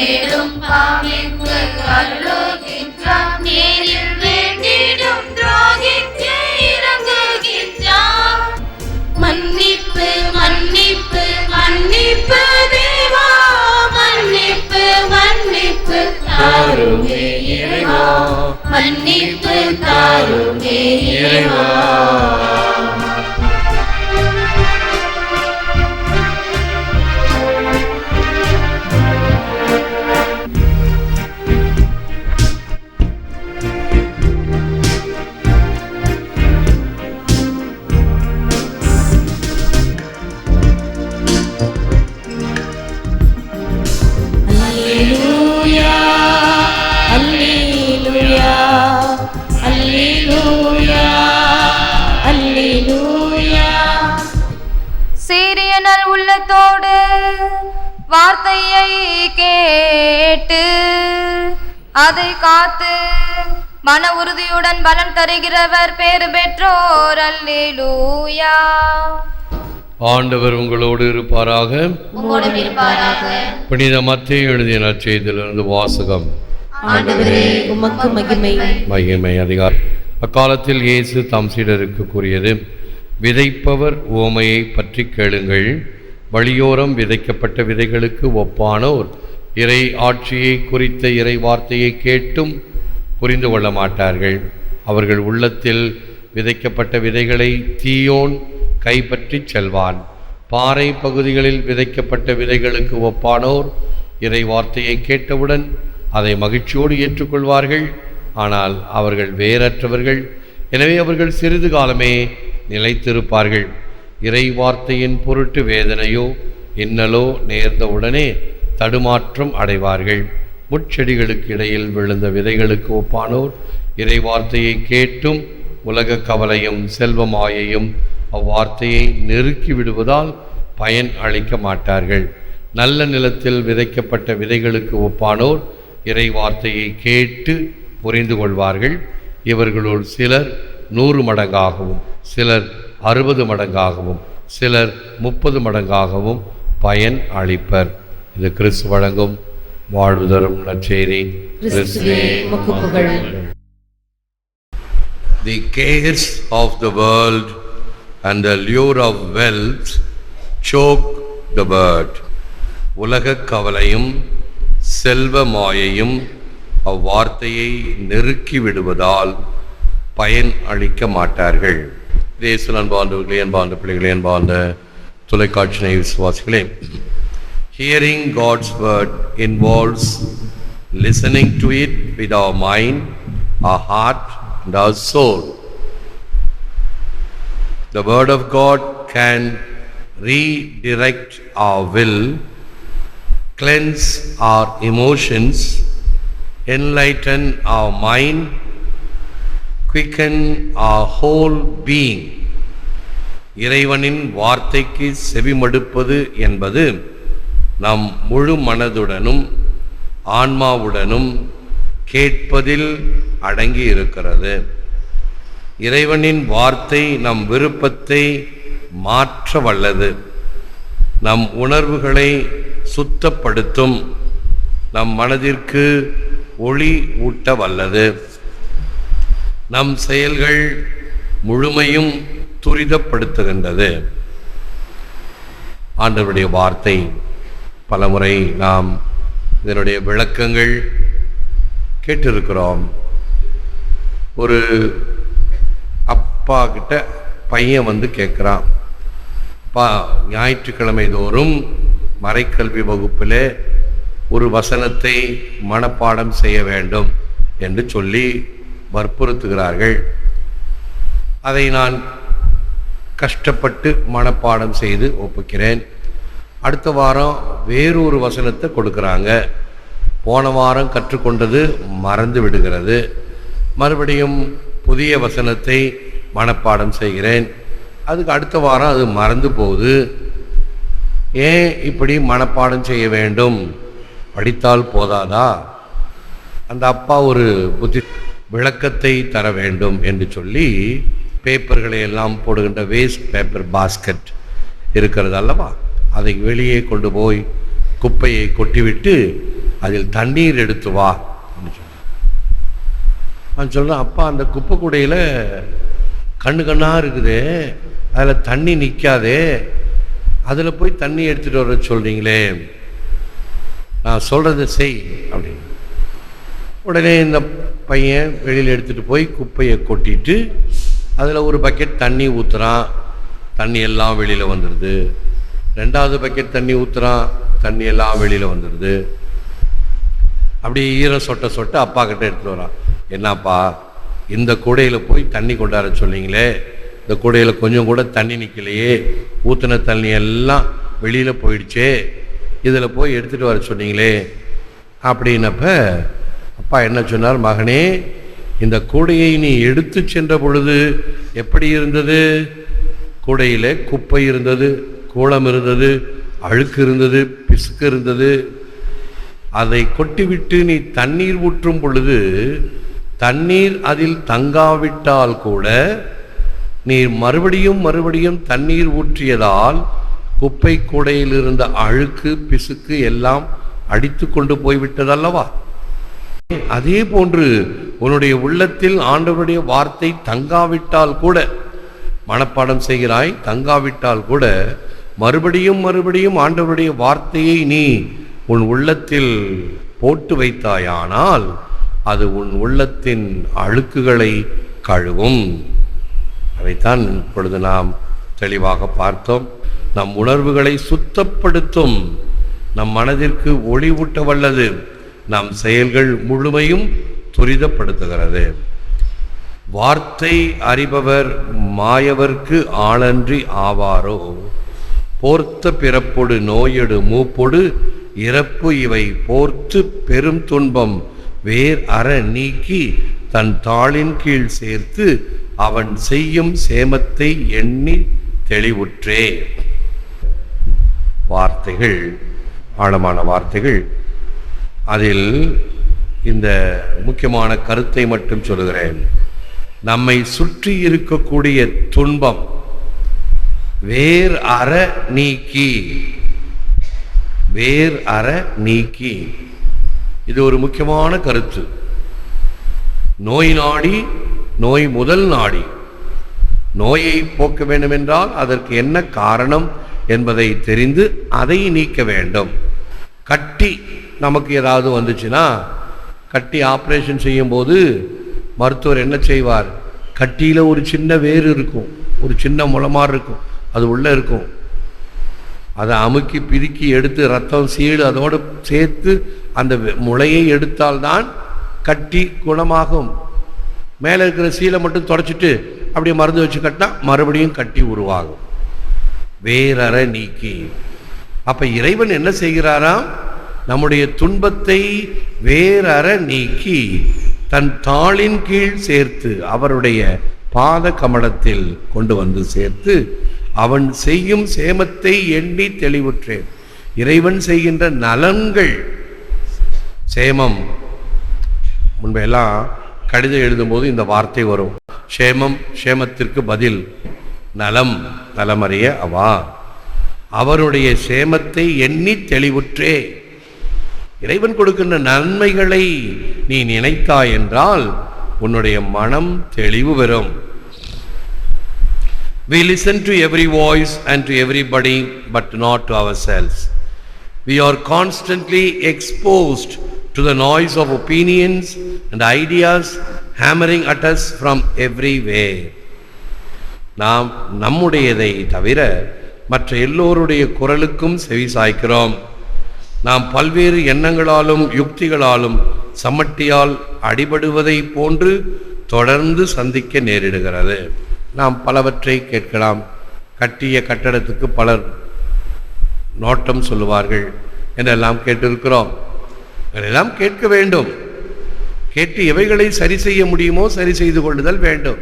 தேடும் பாவிக்கு அருளுகின்றார். நேரில் வேண்டிடும் துரோகிக்கு இறங்குகின்றார். மன்னிப்பு மன்னிப்பு மன்னிப்பு தேவா, மன்னிப்பு மன்னிப்பு தாருமே இறைவா, மன்னிப்பு தாருமே இறைவா. சீரியனல் உள்ளத்தோடு வார்த்தையை கேட்டு அதை காத்து மன உறுதியுடன் பலன் தருகிறவர் பேறு பெற்றோர். அல்லேலூயா. ஆண்டவர் உங்களோடு இருப்பாராக. புனித மத்தேயு எழுதிய நற்செய்தியிலிருந்து வாசகம். ஆண்டவரே, உமக்கு மகிமை. மகிமை அதிகாரம். அக்காலத்தில் இயேசு தம் சீடருக்கு கூறியது, விதைப்பவர் உவமையை பற்றி கேளுங்கள். வழியோரம் விதைக்கப்பட்ட விதைகளுக்கு ஒப்பானோர் இறை ஆட்சியை குறித்த இறை வார்த்தையை கேட்டும் புரிந்து கொள்ள மாட்டார்கள். அவர்கள் உள்ளத்தில் விதைக்கப்பட்ட விதைகளை தீயோன் கைப்பற்றி செல்வான். பாறை பகுதிகளில் விதைக்கப்பட்ட விதைகளுக்கு ஒப்பானோர் இறை வார்த்தையை கேட்டவுடன் அதை மகிழ்ச்சியோடு ஏற்றுக்கொள்வார்கள். ஆனால் அவர்கள் வேறற்றவர்கள். எனவே அவர்கள் சிறிது காலமே நிலைத்திருப்பார்கள். இறை வார்த்தையின் பொருட்டு வேதனையோ இன்னலோ நேர்ந்தவுடனே தடுமாற்றம் அடைவார்கள். முட்செடிகளுக்கு இடையில் விழுந்த விதைகளுக்கு ஒப்பானோர் இறை வார்த்தையை கேட்டும் உலக கவலையும் செல்வமாயையும் அவ்வார்த்தையை நெருக்கி விடுவதால் பயன் அளிக்க மாட்டார்கள். நல்ல நிலத்தில் விதைக்கப்பட்ட விதைகளுக்கு ஒப்பானோர் இறை வார்த்தையை கேட்டு புரிந்து கொள்வார்கள். இவர்களுள் சிலர் 100 மடங்காகவும், சிலர் 60 மடங்காகவும், சிலர் 30 மடங்காகவும் பயன் அளிப்பர். இது கிறிஸ்து வழங்கும் வாழ்வு தரும் நற்செய்தி. The cares of the world and the lure of wealth choke the word. உலகக் கவலையும் செல்வ மாயையும் அவ்வார்த்தையை நெருக்கி விடுவதால் பயன் அளிக்க மாட்டார்கள். தேச அன்பார்ந்தவர்களே, அன்பார்ந்த பிள்ளைகளே, அன்பார்ந்த தொலைக்காட்சி விசுவாசிகளே, hearing God's word involves listening to it with our mind, our heart and our soul. The word of God can redirect our will, cleanse our emotions, enlighten our mind, quicken our whole being. இறைவனின் வார்த்தைக்கு செவிமடுப்பது என்பது நம் முழு மனதுடனும் ஆன்மாவுடனும் கேட்பதில் அடங்கி இருக்கிறது. இறைவனின் வார்த்தை நம் விருப்பத்தை மாற்ற வல்லது. நம் உணர்வுகளை சுத்தப்படுத்தும். நம் மனதிற்கு ஒளி ஊட்ட வல்லது. நம் செயல்கள் முழுமையும் துரிதப்படுத்துகின்றது. ஆண்டவருடைய வார்த்தை பலமுறை நாம் இதனுடைய விளக்கங்கள் கேட்டிருக்கிறோம். ஒரு அப்பா கிட்ட பையன் வந்து கேட்குறான், அப்பா, ஞாயிற்றுக்கிழமை தோறும் மறைக்கல்வி வகுப்பில் ஒரு வசனத்தை மனப்பாடம் செய்ய வேண்டும் என்று சொல்லி வற்புறுத்துகிறார்கள். அதை நான் கஷ்டப்பட்டு மனப்பாடம் செய்து ஒப்புக்கிறேன். அடுத்த வாரம் வேறொரு வசனத்தை கொடுக்குறாங்க. போன வாரம் கற்றுக்கொண்டது மறந்து விடுகிறது. மறுபடியும் புதிய வசனத்தை மனப்பாடம் செய்கிறேன். அதுக்கு அடுத்த வாரம் அது மறந்து போகுது. ஏன் இப்படி மனப்பாடம் செய்ய வேண்டும்? படித்தால் போதாதா? அந்த அப்பா ஒரு விளக்கத்தை தர வேண்டும் என்று சொல்லி பேப்பர்களை எல்லாம் போடுகின்ற வேஸ்ட் பேப்பர் பாஸ்கெட் இருக்கிறது அல்லவா, அதை வெளியே கொண்டு போய் குப்பையை கொட்டிவிட்டு அதில் தண்ணீர் எடுத்து வா அப்படின்னு சொன்னான். நான் சொல்கிறேன், அப்பா அந்த குப்பை கூடையில் கண்ணு கண்ணாக இருக்குது, அதில் தண்ணி நிற்காதே, அதில் போய் தண்ணி எடுத்துகிட்டு வர சொல்கிறீங்களே, நான் சொல்கிறத செய் அப்படின்னு. உடனே இந்த பையன் வெளியில் எடுத்துகிட்டு போய் குப்பையை கொட்டிட்டு அதில் ஒரு பக்கெட் தண்ணி ஊற்றுறான். தண்ணி எல்லாம் வெளியில் வந்துடுது. 2வது பக்கெட் தண்ணி ஊற்றுறான். தண்ணி எல்லாம் வெளியில் வந்துடுது. அப்படியே ஈரம் சொட்ட சொட்ட அப்பா கிட்ட எடுத்துகிட்டு வரான். என்னப்பா, இந்த கூடையில் போய் தண்ணி கொண்டாட சொன்னீங்களே, இந்த கூடையில் கொஞ்சம் கூட தண்ணி நிற்கலையே, ஊற்றின தண்ணி எல்லாம் வெளியில் போயிடுச்சே, இதில் போய் எடுத்துகிட்டு வர சொன்னீங்களே அப்படின்னப்ப அப்பா என்ன சொன்னார், மகனே, இந்த கூடையை நீ எடுத்து சென்ற பொழுது எப்படி இருந்தது? கூடையில் குப்பை இருந்தது, கூளம் இருந்தது, அழுக்கு இருந்தது, பிசுக்கு இருந்தது. அதை கொட்டிவிட்டு நீ தண்ணீர் ஊற்றும் பொழுது தண்ணீர் அதில் தங்காவிட்டால் கூட நீர் மறுபடியும் மறுபடியும் தண்ணீர் ஊற்றியதால் குப்பை கூடையில் இருந்த அழுக்கு பிசுக்கு எல்லாம் அடித்து கொண்டு போய்விட்டதல்லவா? அதே போன்று உன்னுடைய உள்ளத்தில் ஆண்டவருடைய வார்த்தை தங்காவிட்டால் கூட, மனப்பாடம் செய்கிறாய், தங்காவிட்டால் கூட மறுபடியும் மறுபடியும் ஆண்டவருடைய வார்த்தையை நீ உன் உள்ளத்தில் போட்டு வைத்தாயானால் அது உன் உள்ளத்தின் அழுக்குகளை கழுவும். அதைத்தான் இப்பொழுது நாம் தெளிவாக பார்த்தோம். நம் உணர்வுகளை சுத்தப்படுத்தும், நம் மனதிற்கு ஒளி ஊட்ட வல்லது, நம் செயல்கள் முழுமையும் துரிதப்படுத்துகிறது. வார்த்தை அறிபவர் மாயவர்க்கு ஆளன்றி ஆவாரோ, போர்த்த பிறப்பொடு நோயொடு மூப்பொடு இறப்பு இவை போர்த்து பெரும் துன்பம் வேர் அற நீக்கி தன் தாளின் கீழ் சேர்த்து அவன் செய்யும் சேமத்தை எண்ணி தெளிவுற்றே. வார்த்தைகள் ஆழமான வார்த்தைகள். அதில் இந்த முக்கியமான கருத்தை மட்டும் சொல்லுகிறேன். நம்மை சுற்றி இருக்கக்கூடிய துன்பம் வேர் அற நீக்கி, வேர் அற நீக்கி, இது ஒரு முக்கியமான கருத்து. நோய் நாடி, நோய் முதல் நாடி. நோயை போக்க வேண்டும் என்றால் அதற்கு என்ன காரணம் என்பதை தெரிந்து அதை நீக்க வேண்டும். கட்டி நமக்கு ஏதாவது வந்துச்சுன்னா, கட்டி ஆப்ரேஷன் செய்யும் போது மருத்துவர் என்ன செய்வார்? கட்டியில் ஒரு சின்ன வேர் இருக்கும், ஒரு சின்ன முளமாறு இருக்கும், அது உள்ளே இருக்கும். அதை அமுக்கி பிதுக்கி எடுத்து ரத்தம் சீடு அதோடு சேர்த்து அந்த முளையை எடுத்தால்தான் கட்டி குணமாகும். மேலே இருக்கிற சீலை மட்டும் தொடச்சிட்டு அப்படியே மருந்து வச்சு கட்டினா மறுபடியும் கட்டி உருவாகும். வேரற நீக்கி. அப்ப இறைவன் என்ன செய்கிறாராம்? நம்முடைய துன்பத்தை வேரற நீக்கி தன் தாளின் கீழ் சேர்த்து அவருடைய பாத கமலத்தில் கொண்டு வந்து சேர்த்து அவன் செய்யும் சேமத்தை எண்ணி தெளிவுற்றேன். இறைவன் செய்கின்ற நலன்கள் சேமம். முன்பெல்லாம் கடிதம் எழுதும்போது இந்த வார்த்தை வரும், சேமம், சேமத்திற்கு பதில் நலம், நலமறிய அவா. அவருடைய சேமத்தை எண்ணி தெளிவுற்றே. இறைவன் கொடுக்கின்ற நன்மைகளை நீ நினைத்தாய் என்றால் உன்னுடைய மனம் தெளிவு பெறும். We listen to every voice and to everybody, but not to ourselves. We are constantly exposed to the noise of opinions and ideas hammering at us from everywhere. நாம் நம்முடையதை தவிர மற்ற எல்லோருடைய குரலுக்கும் செவி சாய்க்கிறோம். நாம் பல்வேறு எண்ணங்களாலும் யுக்திகளாலும் சம்மட்டியால் அடிபடுவதை போன்று தொடர்ந்து சந்திக்க நேரிடுகிறது. நாம் பலவற்றை கேட்கலாம். கட்டிய கட்டடத்துக்கு பலர் நோட்டம் சொல்லுவார்கள் என்றெல்லாம் கேட்டிருக்கிறோம். இதெல்லாம் கேட்க வேண்டும். கேட்டு எவைகளை சரி செய்ய முடியுமோ சரி செய்து கொள்ளுதல் வேண்டும்.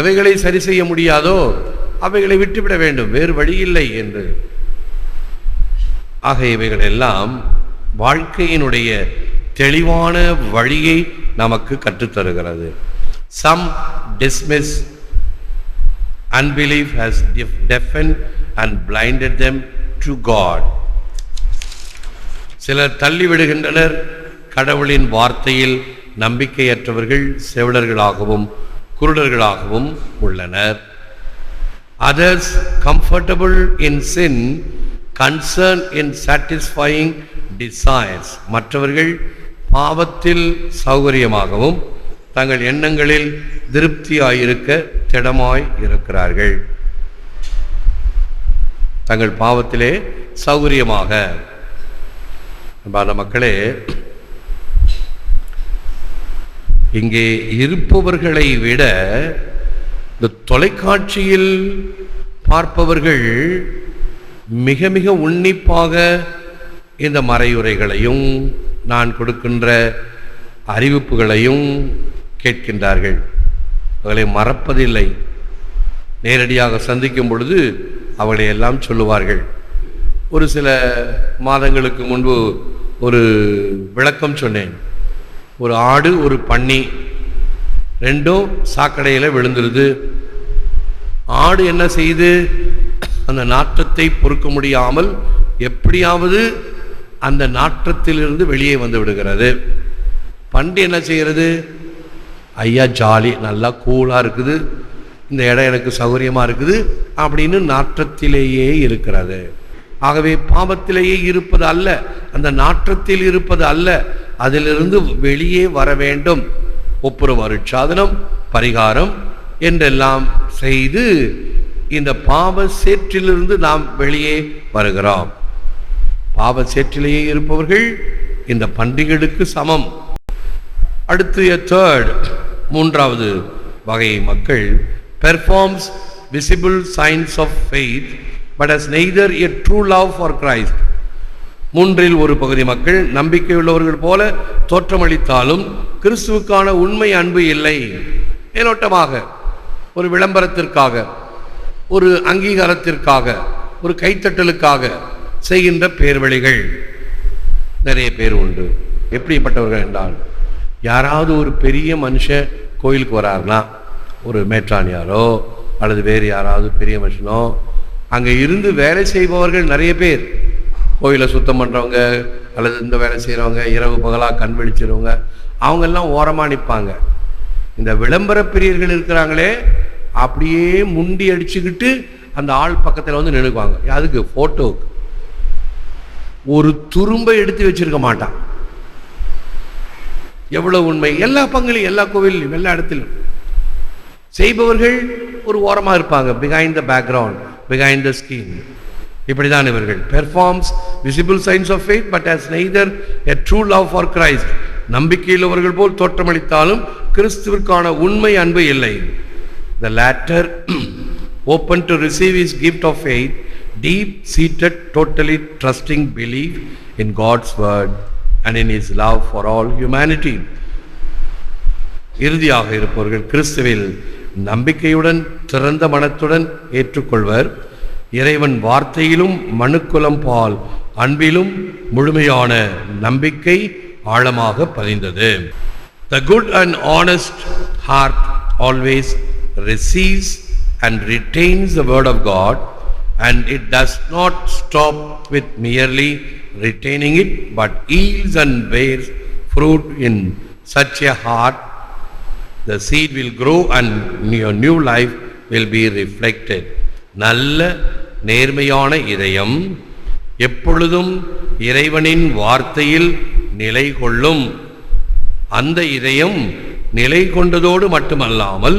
எவைகளை சரி செய்ய முடியாதோ அவைகளை விட்டுவிட வேண்டும், வேறு வழி இல்லை என்று. ஆக இவைகள் எல்லாம் வாழ்க்கையினுடைய தெளிவான வழியை நமக்கு கற்றுத்தருகிறது. Some dismiss unbelief has deafened and blinded them to God. சிலர் தள்ளிவிடுகின்றனர். கடவுளின் வார்த்தையில் நம்பிக்கையற்றவர்கள் செவிடர்களாகவும் குருடர்களாகவும் உள்ளனர். Others, comfortable in sin, concerned in satisfying desires. மற்றவர்கள் பாவத்தில் சௌகரியமாகவும் தங்கள் எண்ணங்களில் திருப்தியாயிருக்க திடமாய் இருக்கிறார்கள். தங்கள் பாவத்திலே சௌகரியமாக. மக்களே, இங்கே இருப்பவர்களை விட இந்த தொலைக்காட்சியில் பார்ப்பவர்கள் மிக மிக உன்னிப்பாக இந்த மறையுரைகளையும் நான் கொடுக்கின்ற அறிவிப்புகளையும் கேட்கின்றார்கள். அவர்களை மறப்பதில்லை. நேரடியாக சந்திக்கும் பொழுது அவர்களை எல்லாம் சொல்லுவார்கள். ஒரு சில மாதங்களுக்கு முன்பு ஒரு விளக்கம் சொன்னேன். ஒரு ஆடு ஒரு பன்னி ரெண்டும் சாக்கடையில் விழுந்துருது. ஆடு என்ன செய்து அந்த நாற்றத்தை பொறுக்க முடியாமல் எப்படியாவது அந்த நாற்றத்திலிருந்து வெளியே வந்து விடுகிறது. பன்றி என்ன செய்கிறது? ஐயா ஜாலி, நல்லா கூலாக இருக்குது, இந்த இடம் எனக்கு சௌகரியமாக இருக்குது அப்படின்னு நாற்றத்திலேயே இருக்கிறது. ஆகவே பாவத்திலேயே இருப்பது அல்ல, அந்த நாற்றத்தில் இருப்பது அல்ல, அதிலிருந்து வெளியே வர வேண்டும். ஒப்புரவு அருட்சாதனம், பரிகாரம் என்றெல்லாம் செய்து இந்த பாவ சேற்றிலிருந்து நாம் வெளியே வருகிறோம். பாவ சேற்றிலேயே இருப்பவர்கள் இந்த பன்றிகளுக்கு சமம். அடுத்து மூன்றாவது வகை மக்கள் performs visible signs of faith but has neither a true love for Christ. மூன்றில் ஒரு பகுதி மக்கள் நம்பிக்கையுள்ளவர்கள் போல தோற்றமளித்தாலும் கிறிஸ்துவுக்கான உண்மை அன்பு இல்லை. மேலோட்டமாக ஒரு விளம்பரத்திற்காக, ஒரு அங்கீகாரத்திற்காக, ஒரு கைத்தட்டலுக்காக செய்கின்ற பேர்வழிகள் நிறைய பேர் உண்டு. எப்படிப்பட்டவர்கள் என்றால், யாராவது ஒரு பெரிய மனுஷன் கோயிலுக்கு வராருன்னா, ஒரு மேற்றானியாரோ அல்லது வேறு யாராவது பெரிய மனுஷனோ, அங்கே இருந்து வேலை செய்பவர்கள் நிறைய பேர், கோயிலை சுத்தம் பண்ணுறவங்க அல்லது இந்த வேலை செய்கிறவங்க, இரவு பகலாக கண் விழிச்சிருவங்க, அவங்கெல்லாம் ஓரமாக நிற்பாங்க. இந்த விளம்பர பிரியர்கள் இருக்கிறாங்களே, அப்படியே முண்டி அடிச்சுக்கிட்டு அந்த ஆள் பக்கத்தில் வந்து நினைக்குவாங்க. அதுக்கு ஃபோட்டோவுக்கு ஒரு துரும்பை எடுத்து வச்சிருக்க மாட்டான். எவ்வளவு உண்மை! எல்லா பங்குலையும், எல்லா கோவிலையும், எல்லா இடத்திலும் செய்பவர்கள் ஒரு ஓரமாக இருப்பாங்க. Behind the background, behind the screen. இப்படிதான் இவர்கள் performs visible signs of faith but has neither a true love for Christ. நம்பிக்கையுள்ளவர்கள் போல் தோற்றமளித்தாலும் கிறிஸ்துவிற்கான உண்மை அன்பு இல்லை. The latter open to receive his gift of faith, deep seated, totally trusting belief in God's word and in his love for all humanity. இறுதியாக இருப்பவர்கள் கிறிஸ்துவில் நம்பிக்கையுடன் திறந்த மனத்துடன் ஏற்றுக்கொள்வர். இறைவன் வார்த்தையிலும் மனுக்குலம் பால் அன்பிலும் முழுமையான நம்பிக்கை ஆழமாக பதிந்தது. The good and honest heart always receives and retains the word of God, and it does not stop with merely retaining it, but yields and bears fruit in such a heart. The seed will grow and your new life will be reflected. நல்ல நேர்மையான இதயம் எப்பொழுதும் இறைவனின் வார்த்தையில் நிலை கொள்ளும். அந்த இதயம் நிலை கொண்டதோடு மட்டுமல்லாமல்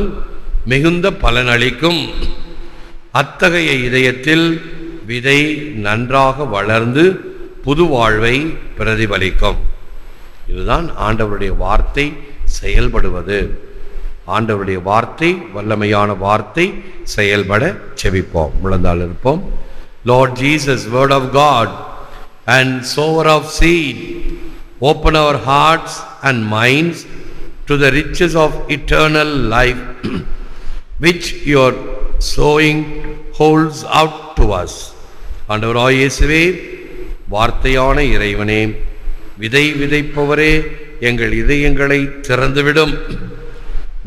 மிகுந்த பலனளிக்கும். அத்தகைய இதயத்தில் விதை நன்றாக வளர்ந்து புது வாழ்வை பிரதிபலிக்கும். இதுதான் ஆண்டவருடைய வார்த்தை செயல்படுவது. ஆண்டவருடைய வார்த்தை, வல்லமையான வார்த்தை செயல்பட செபிப்போம். முழந்தால் இருப்போம். Lord Jesus, word of God and sower of seed, open our hearts and minds to the riches of eternal life which your sowing holds out to us. ஆண்டவராகிய இயேசுவே, வார்த்தையான இறைவனே, விதை விதைப்பவரே, எங்கள் இதயங்களை திறந்துவிடும்.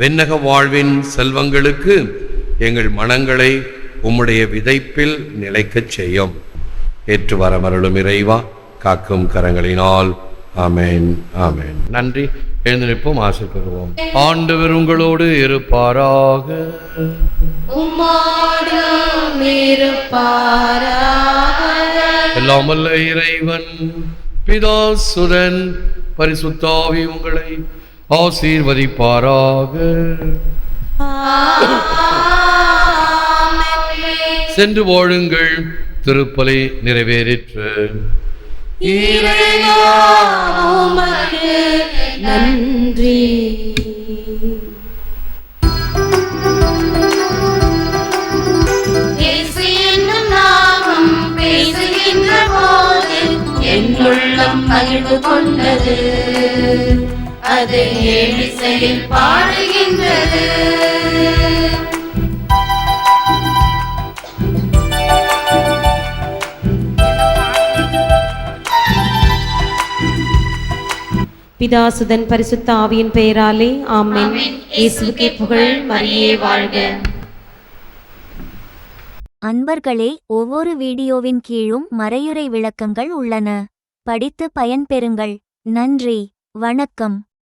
விண்ணக வாழ்வின் செல்வங்களுக்கு எங்கள் மனங்களை உம்முடைய விதைப்பில் நிலைக்கச் செய்யும். ஏற்று வரமருளும் இறைவா, காக்கும் கரங்களினால். ஆமென், ஆமென். நன்றி. எழுந்து நிற்போம், ஆசை பெறுவோம். ஆண்டவர் உங்களோடு இருப்பாராக. உம்மோடும் இருப்பாராக. எல்லாம் வல்ல இறைவன் பிதா சுதன் பரிசுத்த ஆவி உங்களை ஆசீர்வதிப்பாராக. சென்று வாழுங்கள், திருப்பலி நிறைவேறிற்று. இறைவா உமக்கு நன்றி. இயேசு என்னும் நாமம் பேசுகின்ற போது என் உள்ளம் மகிழ்வு கொண்டது, அதை ஏழிசையில் பாடுகின்றது. பிதாசுதன் பரிசுத்த ஆவியின் பெயராலே ஆமென். இயேசுவுக்கே புகழ், மரியே வாழ்க. அன்பர்களே, ஒவ்வொரு வீடியோவின் கீழும் மறையுரை விளக்கங்கள் உள்ளன. படித்து பயன்பெறுங்கள். நன்றி, வணக்கம்.